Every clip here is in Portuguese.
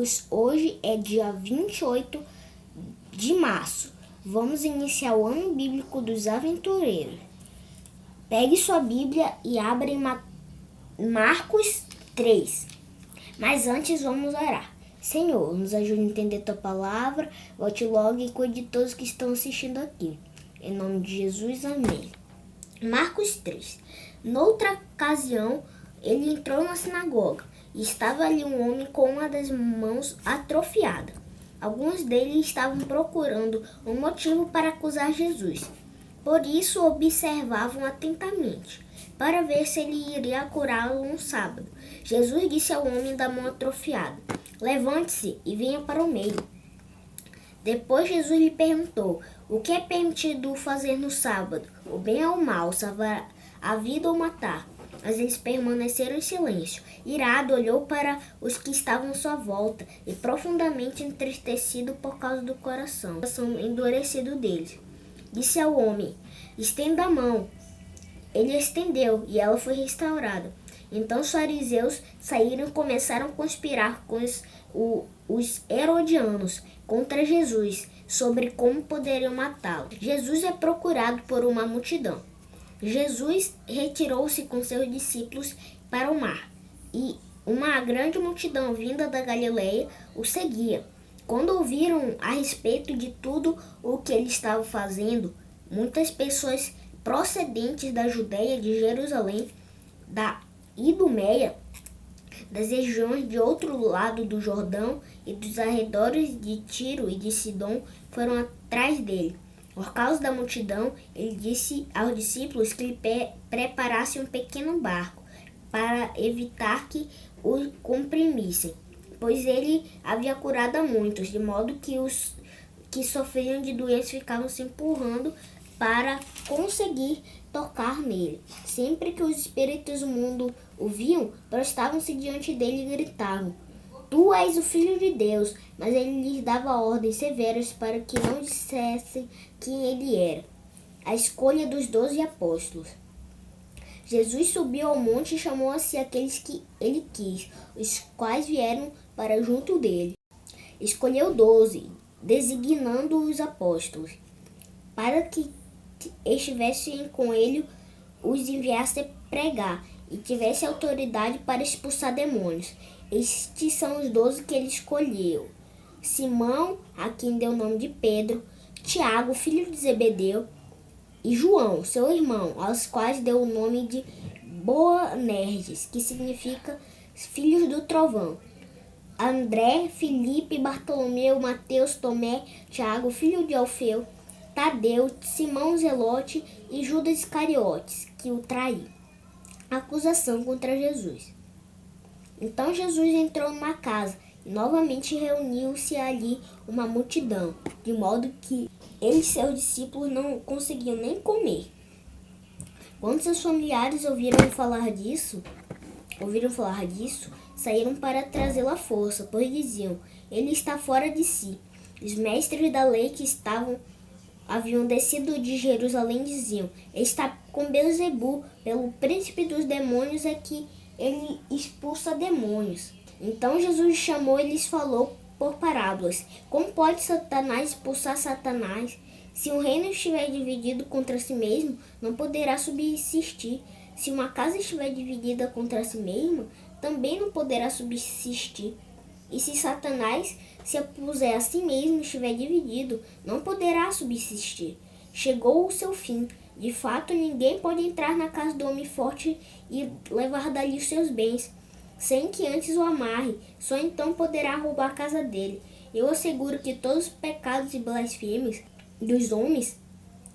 amigos, hoje é dia 28 de março. Vamos iniciar o ano bíblico dos aventureiros. Pegue sua Bíblia e abra em Marcos 3. Mas antes vamos orar. Senhor, nos ajude a entender tua palavra, volte logo e cuide de todos que estão assistindo aqui. Em nome de Jesus, amém. Marcos 3. Noutra ocasião, ele entrou na sinagoga e estava ali um homem com uma das mãos atrofiada. Alguns deles estavam procurando um motivo para acusar Jesus. Por isso observavam atentamente, para ver se ele iria curá-lo no sábado. Jesus disse ao homem da mão atrofiada: levante-se e venha para o meio. Depois Jesus lhe perguntou: o que é permitido fazer no sábado? O bem ou o mal? Salvar a vida ou matar? Mas eles permaneceram em silêncio. Irado, olhou para os que estavam à sua volta e profundamente entristecido por causa do coração endurecido deles. Disse ao homem: estenda a mão. Ele estendeu e ela foi restaurada. Então os fariseus saíram e começaram a conspirar com os herodianos contra Jesus sobre como poderiam matá-lo. Jesus é procurado por uma multidão. Jesus retirou-se com seus discípulos para o mar, e uma grande multidão vinda da Galileia o seguia. Quando ouviram a respeito de tudo o que ele estava fazendo, muitas pessoas procedentes da Judeia, de Jerusalém, da Idumeia, das regiões de outro lado do Jordão e dos arredores de Tiro e de Sidom foram atrás dele. Por causa da multidão, ele disse aos discípulos que lhe preparassem um pequeno barco para evitar que o comprimissem, pois ele havia curado a muitos, de modo que os que sofriam de doenças ficavam se empurrando para conseguir tocar nele. Sempre que os espíritos do mundo o viam, prostravam-se diante dele e gritavam: tu és o Filho de Deus. Mas ele lhes dava ordens severas para que não dissessem quem ele era. A escolha dos 12 apóstolos. Jesus subiu ao monte e chamou a si aqueles que ele quis, os quais vieram para junto dele. Escolheu 12, designando os apóstolos, para que estivessem com ele, os enviasse a pregar e tivesse autoridade para expulsar demônios. Estes são os 12 que ele escolheu: Simão, a quem deu o nome de Pedro, Tiago, filho de Zebedeu, e João, seu irmão, aos quais deu o nome de Boanerges, que significa filhos do trovão. André, Filipe, Bartolomeu, Mateus, Tomé, Tiago, filho de Alfeu, Tadeu, Simão Zelote e Judas Iscariotes, que o traiu. Acusação contra Jesus. Então Jesus entrou numa casa e novamente reuniu-se ali uma multidão, de modo que ele e seus discípulos não conseguiam nem comer. Quando seus familiares ouviram falar disso, saíram para trazê-lo à força, pois diziam: ele está fora de si. Os mestres da lei que haviam descido de Jerusalém diziam: ele está com Beelzebu, pelo príncipe dos demônios é que ele expulsa demônios. Então Jesus chamou e lhes falou por parábolas: como pode Satanás expulsar Satanás? Se um reino estiver dividido contra si mesmo, não poderá subsistir. Se uma casa estiver dividida contra si mesma, também não poderá subsistir. E se Satanás se opuser a si mesmo e estiver dividido, não poderá subsistir. Chegou o seu fim. De fato, ninguém pode entrar na casa do homem forte e levar dali os seus bens, sem que antes o amarre. Só então poderá roubar a casa dele. Eu asseguro que todos os pecados e blasfêmias dos homens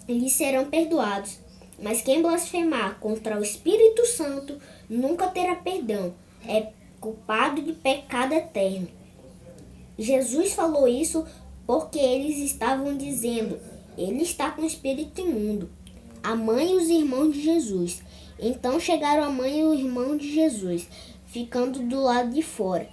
lhes serão perdoados, mas quem blasfemar contra o Espírito Santo nunca terá perdão. É culpado de pecado eterno. Jesus falou isso porque eles estavam dizendo: ele está com o espírito imundo. A mãe e os irmãos de Jesus. Então chegaram a mãe e o irmão de Jesus, ficando do lado de fora.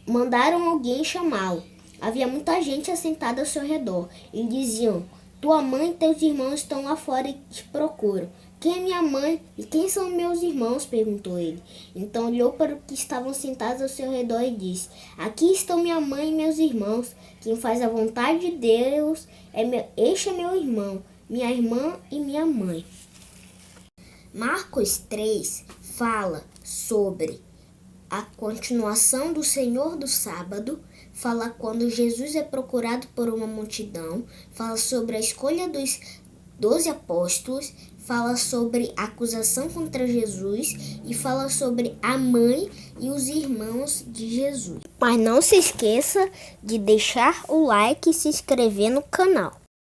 Mandaram alguém chamá-lo. Havia muita gente assentada ao seu redor e diziam: tua mãe e teus irmãos estão lá fora e te procuram. quem é minha mãe e quem são meus irmãos? Perguntou ele. Então olhou para os que estavam sentados ao seu redor e disse: Aqui estão minha mãe e meus irmãos. Quem faz a vontade de Deus, este é meu irmão, minha irmã e minha mãe. Marcos 3 fala sobre a continuação do Senhor do Sábado, fala quando Jesus é procurado por uma multidão, fala sobre a escolha dos 12 apóstolos, fala sobre a acusação contra Jesus e fala sobre a mãe e os irmãos de Jesus. Mas não se esqueça de deixar o like e se inscrever no canal.